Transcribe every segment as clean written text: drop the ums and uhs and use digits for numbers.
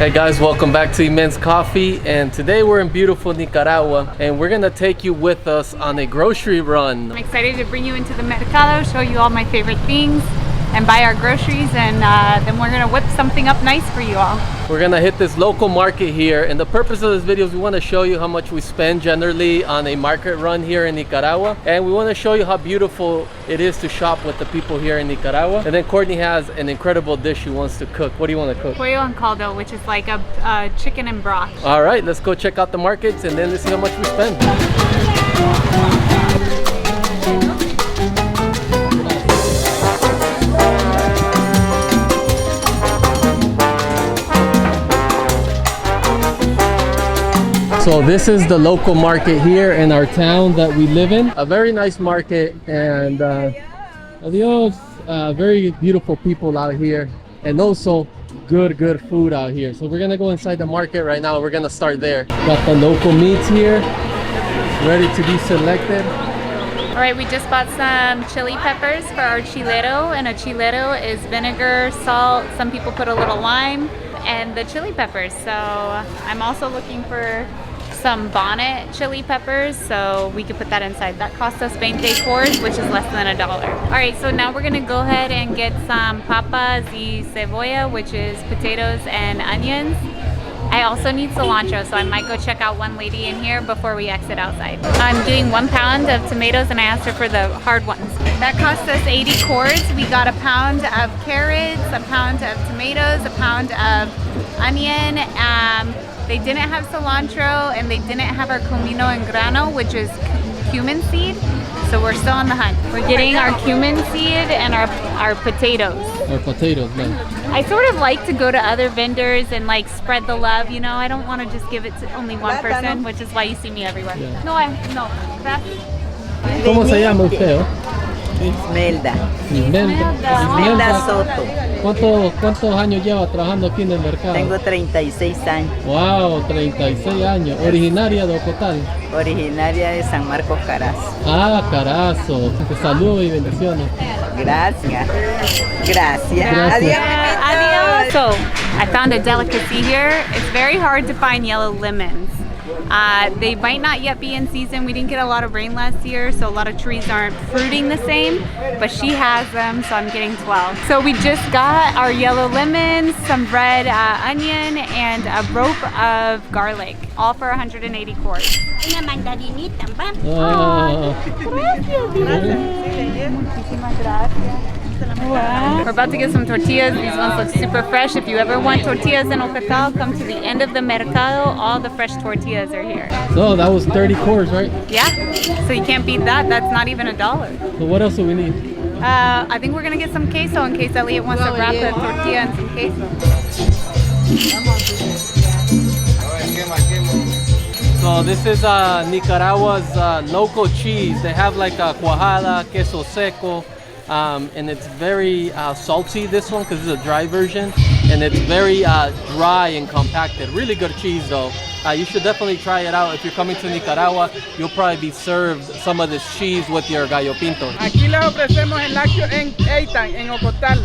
Hey guys, welcome back to Immense Coffee, and today we're in beautiful Nicaragua and we're gonna take you with us on a grocery run. I'm excited to bring you into the mercado, show you all my favorite things and buy our groceries, and then we're gonna whip something up nice for you all. We're gonna hit this local market here, and the purpose of this video is we want to show you how much we spend generally on a market run here in Nicaragua, and we want to show you how beautiful it is to shop with the people here in Nicaragua. And then Courtney has an incredible dish she wants to cook. What do you want to cook? Pollo en caldo, which is like a chicken and broth. All right, let's go check out the markets and then let's see how much we spend. So this is the local market here in our town that we live in. A very nice market, and adios, very beautiful people out here, and also good food out here. So we're gonna go inside the market right now. We're gonna start there. Got the local meats here, ready to be selected. All right, we just bought some chili peppers for our chilero, and a chilero is vinegar, salt, some people put a little lime, and the chili peppers. So I'm also looking for some bonnet chili peppers, so we could put that inside. That cost us 20 cores, which is less than $1. All right, so now we're gonna go ahead and get some papas y cebolla, which is potatoes and onions. I also need cilantro, so I might go check out one lady in here before we exit outside. I'm doing 1 pound of tomatoes, and I asked her for the hard ones. That cost us 80 cores. We got a pound of carrots, a pound of tomatoes, a pound of onion. They didn't have cilantro, and they didn't have our comino en grano, which is cumin seed. So we're still on the hunt. We're getting our cumin seed and our potatoes. Our potatoes, man. I sort of like to go to other vendors and like spread the love, you know. I don't want to just give it to only one person, which is why you see me everywhere. Yeah. No. ¿Cómo se llama usted? Ismelda. Ismelda Soto. ¿Cuántos años lleva trabajando aquí en el mercado? Tengo 36 años. Wow, 36 años. ¿Originaria de Ocotal? Originaria de San Marcos, Carazo. Ah, Carazo. Te saludo y bendiciones. Gracias. Adios. So I found a delicacy here. It's very hard to find yellow lemons. They might not yet be in season. We didn't get a lot of rain last year, so a lot of trees aren't fruiting the same, but she has them, so I'm getting 12. So we just got our yellow lemons, some red onion, and a rope of garlic, all for 180 cores. Una mandarinita, ¿va? Ah. We're about to get some tortillas. These ones look super fresh. If you ever want tortillas in Ocotal, come to the end of the mercado. All the fresh tortillas are here. So that was 30 cores, right? Yeah, so you can't beat that. That's not even $1. So what else do we need? I think we're gonna get some queso in case Elliot wants to wrap a tortilla in some queso. So this is Nicaragua's local cheese. They have like a cuajada, queso seco, and it's very salty, this one, because it's a dry version, and it's very dry and compacted. Really good cheese though. You should definitely try it out. If you're coming to Nicaragua, you'll probably be served some of this cheese with your gallo pinto. Aquí les ofrecemos el lácteo en Eitan, en Ocotal,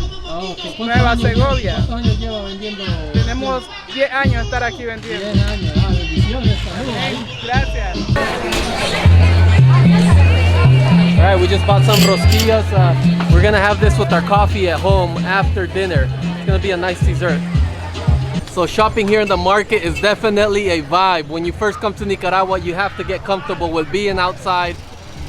Nueva Segovia. ¿Cuántos años lleva vendiendo? Tenemos 10 años de estar aquí vendiendo. 10 años. Bendiciones. Saludos. Gracias. All right, we just bought some rosquillas. We're gonna have this with our coffee at home after dinner. It's gonna be a nice dessert. So shopping here in the market is definitely a vibe. When you first come to Nicaragua, you have to get comfortable with being outside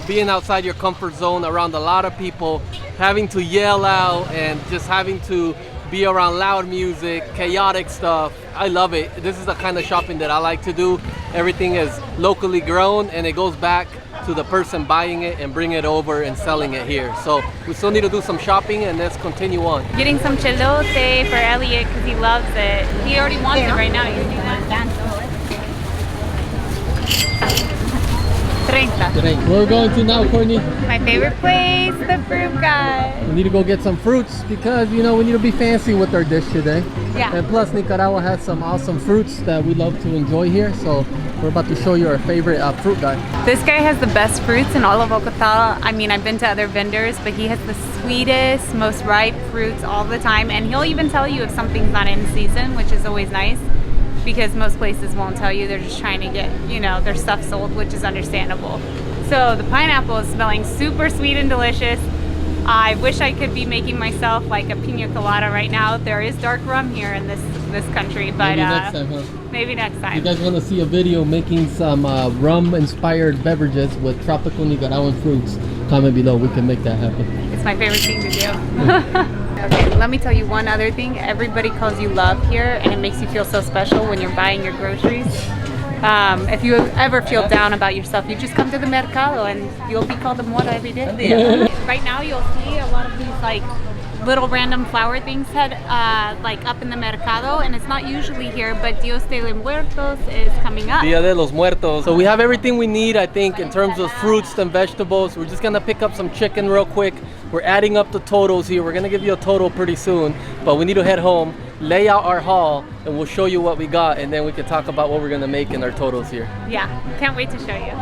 your comfort zone around a lot of people, having to yell out and just having to be around loud music, chaotic stuff. I love it. This is the kind of shopping that I like to do. Everything is locally grown, and it goes back to the person buying it and bring it over and selling it here. So we still need to do some shopping, and let's continue on. Getting some chilote for Elliot because he loves it. He already wants it right now. You do that. 30. Where we're going to now, Courtney? My favorite place, the fruit guy. We need to go get some fruits because, you know, we need to be fancy with our dish today. Yeah. And plus, Nicaragua has some awesome fruits that we love to enjoy here. So we're about to show you our favorite fruit guy. This guy has the best fruits in all of Ocotal. I mean, I've been to other vendors, but he has the sweetest, most ripe fruits all the time. And he'll even tell you if something's not in season, which is always nice. because most places won't tell you. They're just trying to get, you know, their stuff sold, which is understandable. So the pineapple is smelling super sweet and delicious. I wish I could be making myself like a pina colada right now. There is dark rum here in this country, but maybe next time, huh? Maybe next time. You guys want to see a video making some rum-inspired beverages with tropical Nicaraguan fruits? Comment below. We can make that happen. It's my favorite thing to do. Okay, let me tell you one other thing. Everybody calls you love here, and it makes you feel so special when you're buying your groceries. If you ever feel down about yourself, you just come to the mercado and you'll be called amor every day. Right now you'll see a lot of these like little random flower things like up in the mercado, and it's not usually here, but Dios de los Muertos is coming up. Dia de los Muertos. So we have everything we need, I think, in terms of fruits and vegetables. We're just gonna pick up some chicken real quick. We're adding up the totals here. We're gonna give you a total pretty soon, but we need to head home, lay out our haul, and we'll show you what we got, and then we can talk about what we're gonna make in our totals here. Yeah, can't wait to show you.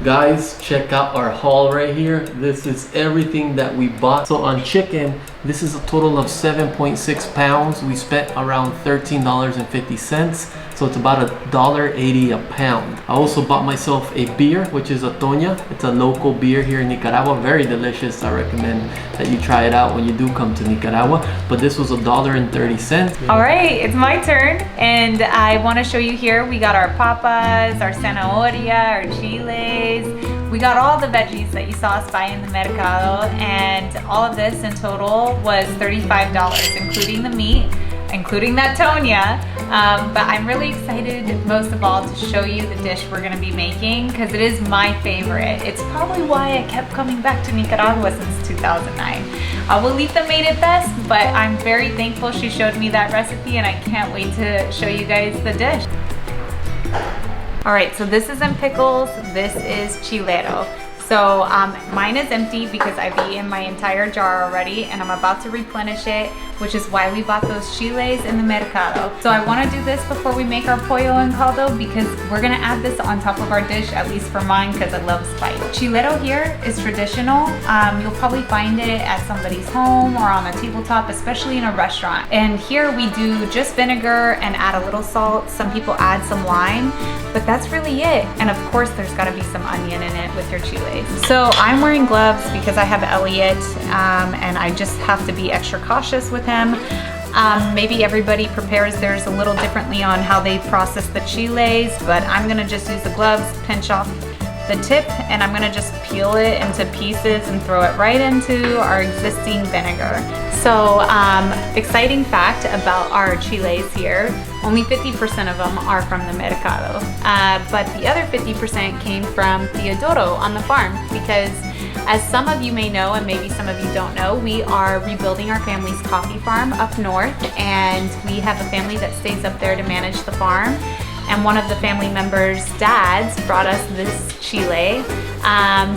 Guys, check out our haul right here. This is everything that we bought. So on chicken, this is a total of 7.6 pounds. We spent around $13.50. So it's about $1.80 a pound. I also bought myself a beer, which is a Toña. It's a local beer here in Nicaragua. Very delicious. I recommend that you try it out when you do come to Nicaragua. But this was $1.30. All right, it's my turn. And I want to show you here, we got our papas, our zanahoria, our chiles. We got all the veggies that you saw us buy in the mercado, and all of this in total was $35, including the meat, including that Toña. But I'm really excited most of all to show you the dish we're gonna be making, because it is my favorite. It's probably why I kept coming back to Nicaragua since 2009. Abuelita made it best, but I'm very thankful she showed me that recipe, and I can't wait to show you guys the dish. All right, so this isn't pickles, this is chilero. So mine is empty because I've eaten my entire jar already, and I'm about to replenish it, which is why we bought those chiles in the mercado. So I want to do this before we make our pollo en caldo, because we're gonna add this on top of our dish, at least for mine, because I love spice. Chilero here is traditional. You'll probably find it at somebody's home or on a tabletop, especially in a restaurant. And here we do just vinegar and add a little salt. Some people add some lime, but that's really it. And of course, there's gotta be some onion in it with your chiles. So I'm wearing gloves because I have Elliot, and I just have to be extra cautious with him. Maybe everybody prepares theirs a little differently on how they process the chiles, but I'm gonna just use the gloves, pinch off the tip, and I'm gonna just peel it into pieces and throw it right into our existing vinegar. So exciting fact about our chiles here, only 50% of them are from the mercado, but the other 50% came from Theodoro on the farm, because as some of you may know, and maybe some of you don't know, we are rebuilding our family's coffee farm up north, and we have a family that stays up there to manage the farm. And one of the family members' dads brought us this chile.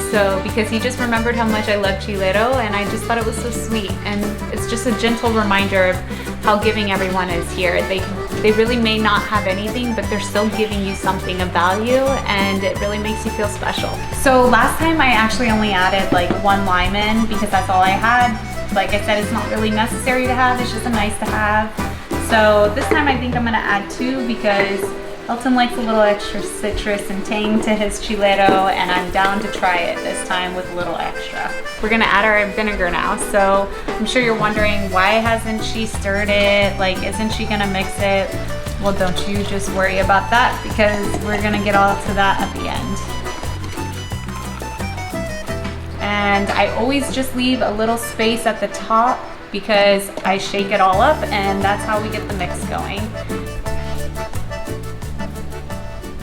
So because he just remembered how much I love chilero, and I just thought it was so sweet. And it's just a gentle reminder of how giving everyone is here. They really may not have anything, but they're still giving you something of value, and it really makes you feel special. So last time I actually only added like 1 lime in, because that's all I had. Like I said, it's not really necessary to have, it's just a nice to have. So this time I think I'm gonna add 2, because Elton likes a little extra citrus and tang to his chilero, and I'm down to try it this time with a little extra. We're gonna add our vinegar now. So I'm sure you're wondering, why hasn't she stirred it? Like, isn't she gonna mix it? Well, don't you just worry about that, because we're gonna get all to that at the end. And I always just leave a little space at the top, because I shake it all up, and that's how we get the mix going.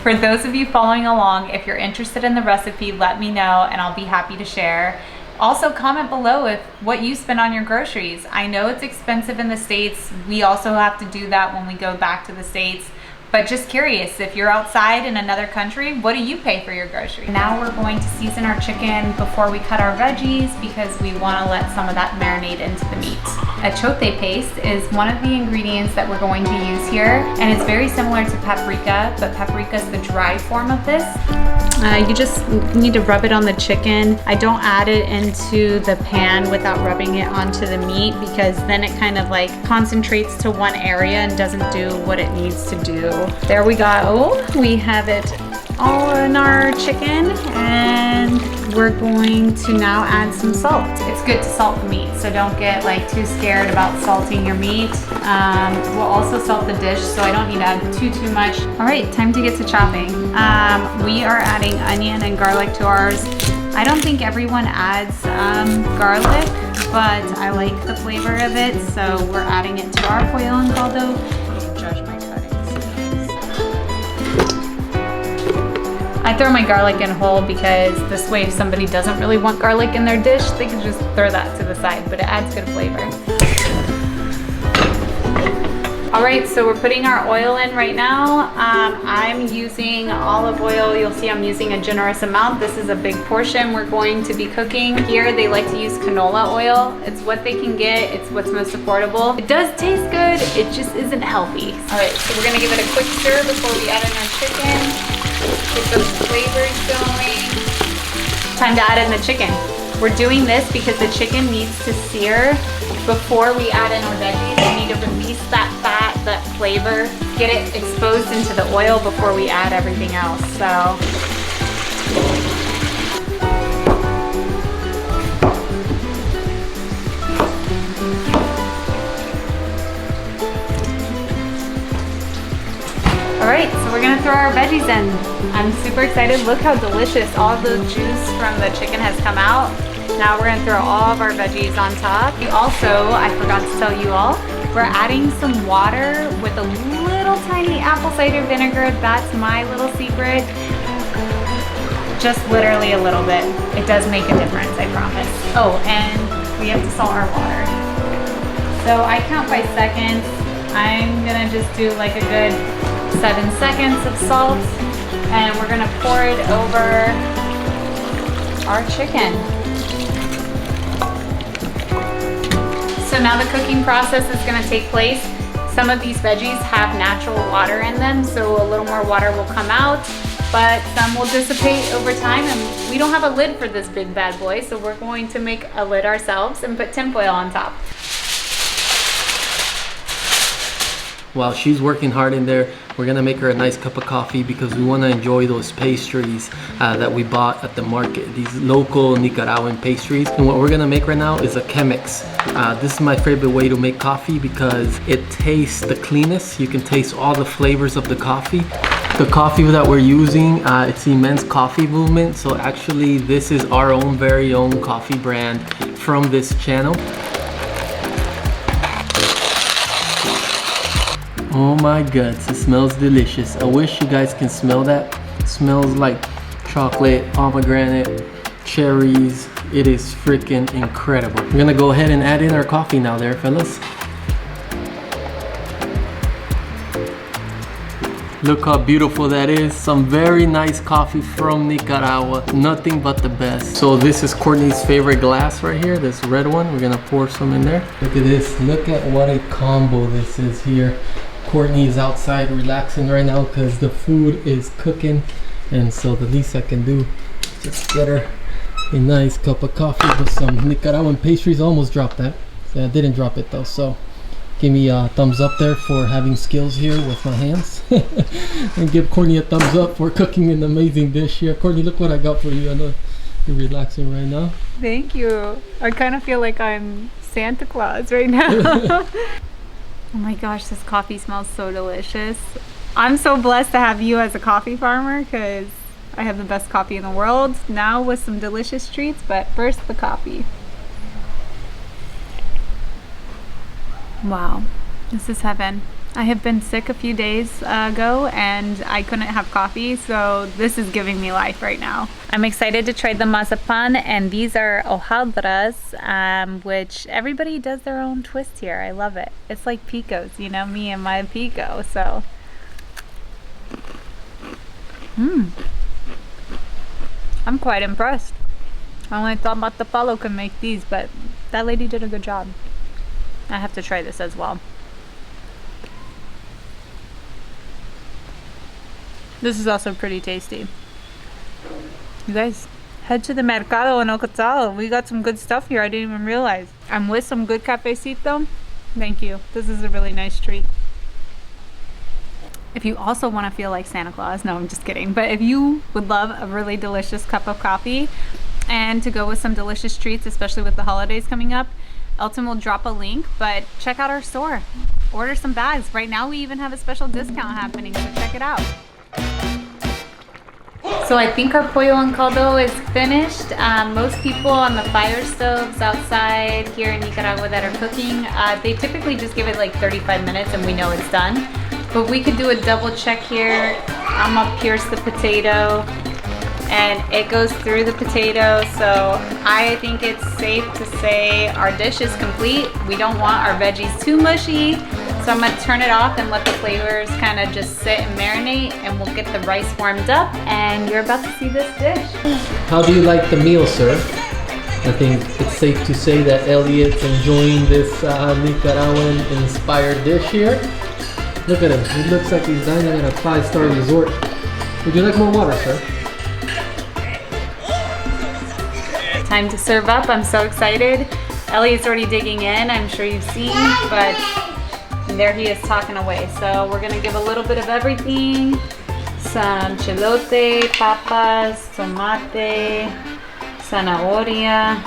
For those of you following along, if you're interested in the recipe, let me know and I'll be happy to share. Also comment below what you spend on your groceries. I know it's expensive in the States. We also have to do that when we go back to the States. But just curious, if you're outside in another country, what do you pay for your groceries? Now we're going to season our chicken before we cut our veggies, because we want to let some of that marinate into the meat. Achote paste is one of the ingredients that we're going to use here, and it's very similar to paprika, but paprika is the dry form of this. You just need to rub it on the chicken. I don't add it into the pan without rubbing it onto the meat because then it kind of like concentrates to one area and doesn't do what it needs to do. There we go. We have it all in our chicken and we're going to now add some salt. It's good to salt the meat, so don't get like too scared about salting your meat. We'll also salt the dish, so I don't need to add too much. All right, time to get to chopping. We are adding onion and garlic to ours. I don't think everyone adds garlic, but I like the flavor of it, so we're adding it to our pollo en caldo. Judge my cuttings. I throw my garlic in whole because this way if somebody doesn't really want garlic in their dish, they can just throw that to the side, but it adds good flavor. All right, so we're putting our oil in right now. I'm using olive oil. You'll see I'm using a generous amount. This is a big portion we're going to be cooking. Here, they like to use canola oil. It's what they can get. It's what's most affordable. It does taste good. It just isn't healthy. All right, so we're gonna give it a quick stir before we add in our chicken. Get those flavors going. Time to add in the chicken. We're doing this because the chicken needs to sear before we add in our veggies. We need to release that fat, that flavor, get it exposed into the oil before we add everything else. So. All right, so we're gonna throw our veggies in. I'm super excited. Look how delicious all the juice from the chicken has come out. Now we're gonna throw all of our veggies on top. We also, I forgot to tell you all, we're adding some water with a little tiny apple cider vinegar. That's my little secret. Just literally a little bit. It does make a difference, I promise. Oh, and we have to salt our water. So I count by seconds. I'm gonna just do like a good 7 seconds of salt, and we're gonna pour it over our chicken. So now the cooking process is gonna take place. Some of these veggies have natural water in them, so a little more water will come out, but some will dissipate over time, and we don't have a lid for this big bad boy, so we're going to make a lid ourselves and put tinfoil on top. While she's working hard in there, we're gonna make her a nice cup of coffee because we wanna enjoy those pastries that we bought at the market, these local Nicaraguan pastries. And what we're gonna make right now is a Chemex. This is my favorite way to make coffee because it tastes the cleanest. You can taste all the flavors of the coffee. The coffee that we're using, it's Immense Coffee Movement. So actually this is our own very own coffee brand from this channel. Oh my guts, it smells delicious. I wish you guys can smell that. It smells like chocolate, pomegranate, cherries. It is freaking incredible. We're gonna go ahead and add in our coffee now there, fellas. Look how beautiful that is. Some very nice coffee from Nicaragua. Nothing but the best. So this is Courtney's favorite glass right here, this red one. We're gonna pour some in there. Look at this, look at what a combo this is here. Courtney is outside relaxing right now because the food is cooking, and so the least I can do is just get her a nice cup of coffee with some Nicaraguan pastries. I almost dropped that. I didn't drop it though, so give me a thumbs up there for having skills here with my hands. And give Courtney a thumbs up for cooking an amazing dish here. Courtney, look what I got for you. I know you're relaxing right now. Thank you. I kind of feel like I'm Santa Claus right now. Oh my gosh, this coffee smells so delicious. I'm so blessed to have you as a coffee farmer because I have the best coffee in the world now with some delicious treats, but first the coffee. Wow, this is heaven. I have been sick a few days ago and I couldn't have coffee, so this is giving me life right now. I'm excited to try the mazapan, and these are hojaldras, which everybody does their own twist here. I love it. It's like picos, you know, me and my pico, so. I'm quite impressed. I only thought Matapalo could make these, but that lady did a good job. I have to try this as well. This is also pretty tasty. You guys, head to the mercado in Ocotal. We got some good stuff here I didn't even realize. I'm with some good cafecito. Thank you. This is a really nice treat. If you also want to feel like Santa Claus, no, I'm just kidding. But if you would love a really delicious cup of coffee and to go with some delicious treats, especially with the holidays coming up, Elton will drop a link, but check out our store. Order some bags. Right now we even have a special discount happening, so check it out. So I think our pollo en caldo is finished. Most people on the fire stoves outside here in Nicaragua that are cooking, they typically just give it like 35 minutes and we know it's done. But we could do a double check here. I'm gonna pierce the potato and it goes through the potato. So I think it's safe to say our dish is complete. We don't want our veggies too mushy. So I'm gonna turn it off and let the flavors kind of just sit and marinate, and we'll get the rice warmed up and you're about to see this dish. How do you like the meal, sir? I think it's safe to say that Elliot's enjoying this Nicaraguan inspired dish here. Look at him, he looks like he's dining at a 5-star resort. Would you like more water, sir? Time to serve up, I'm so excited. Elliot's already digging in, I'm sure you've seen, but there he is talking away. So we're gonna give a little bit of everything. Some chilote, papas, tomate, zanahoria,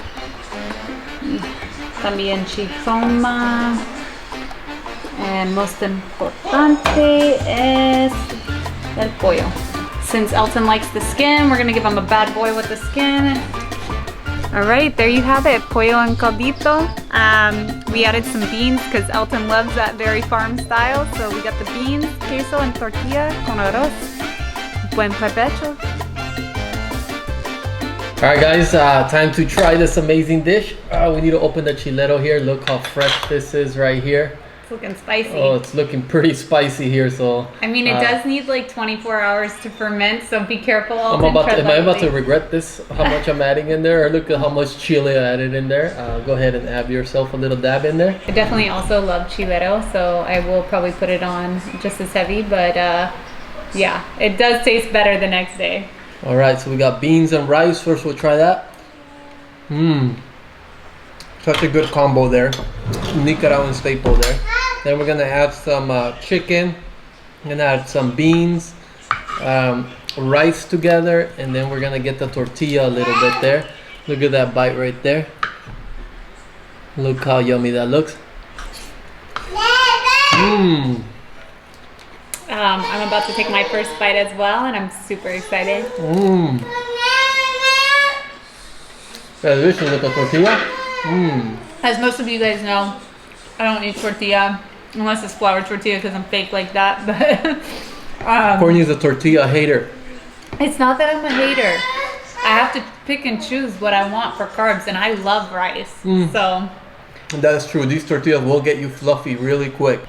también chifoma, and most importante es el pollo. Since Elton likes the skin, we're gonna give him a bad boy with the skin. All right, there you have it, pollo en caldito. We added some beans because Elton loves that very farm style. So we got the beans, queso, and tortilla con arroz. Buen provecho. All right, guys, time to try this amazing dish. We need to open the chilero here. Look how fresh this is right here. It's looking spicy. Oh, it's looking pretty spicy here. So I mean, it does need like 24 hours to ferment, so be careful. Am I about to regret this? How much I'm adding in there? Or look at how much chile I added in there. Go ahead and add yourself a little dab in there. I definitely also love chilero, so I will probably put it on just as heavy, but yeah, it does taste better the next day. All right, so we got beans and rice. First, we'll try that. Such a good combo there. Nicaraguan staple there. Then we're gonna add some chicken. I'm gonna add some beans, rice together, and then we're gonna get the tortilla a little bit there. Look at that bite right there. Look how yummy that looks. I'm about to take my first bite as well, and I'm super excited. Delicious with the tortilla. As most of you guys know, I don't eat tortilla unless it's flour tortilla because I'm fake like that. But Courtney is a tortilla hater. it's not that I'm a hater. I have to pick and choose what I want for carbs, and I love rice. So That's true. These tortillas will get you fluffy really quick.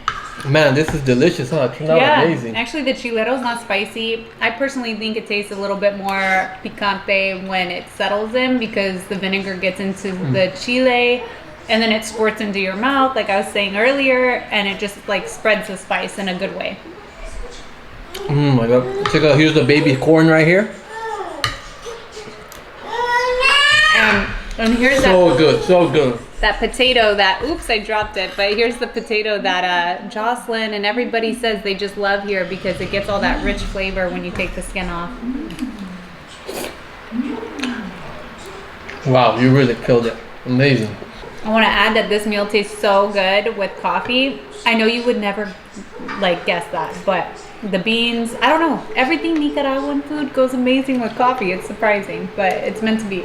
Man, this is delicious, huh? It turned out amazing. Actually, the chilero's not spicy. I personally think it tastes a little bit more picante when it settles in because the vinegar gets into the chile and then it squirts into your mouth, like I was saying earlier, and it just like spreads the spice in a good way. Oh my god. Check out, here's the baby corn right here. And here's so good, so good. That potato that, oops, I dropped it, but here's the potato that Jocelyn and everybody says they just love here because it gets all that rich flavor when you take the skin off. Wow, you really killed it. Amazing. I want to add that this meal tastes so good with coffee. I know you would never like guess that, but the beans, I don't know, everything Nicaraguan food goes amazing with coffee. It's surprising, but it's meant to be.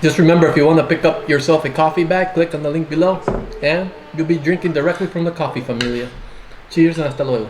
Just remember, if you want to pick up yourself a coffee bag, click on the link below and you'll be drinking directly from the coffee familia. Cheers and hasta luego.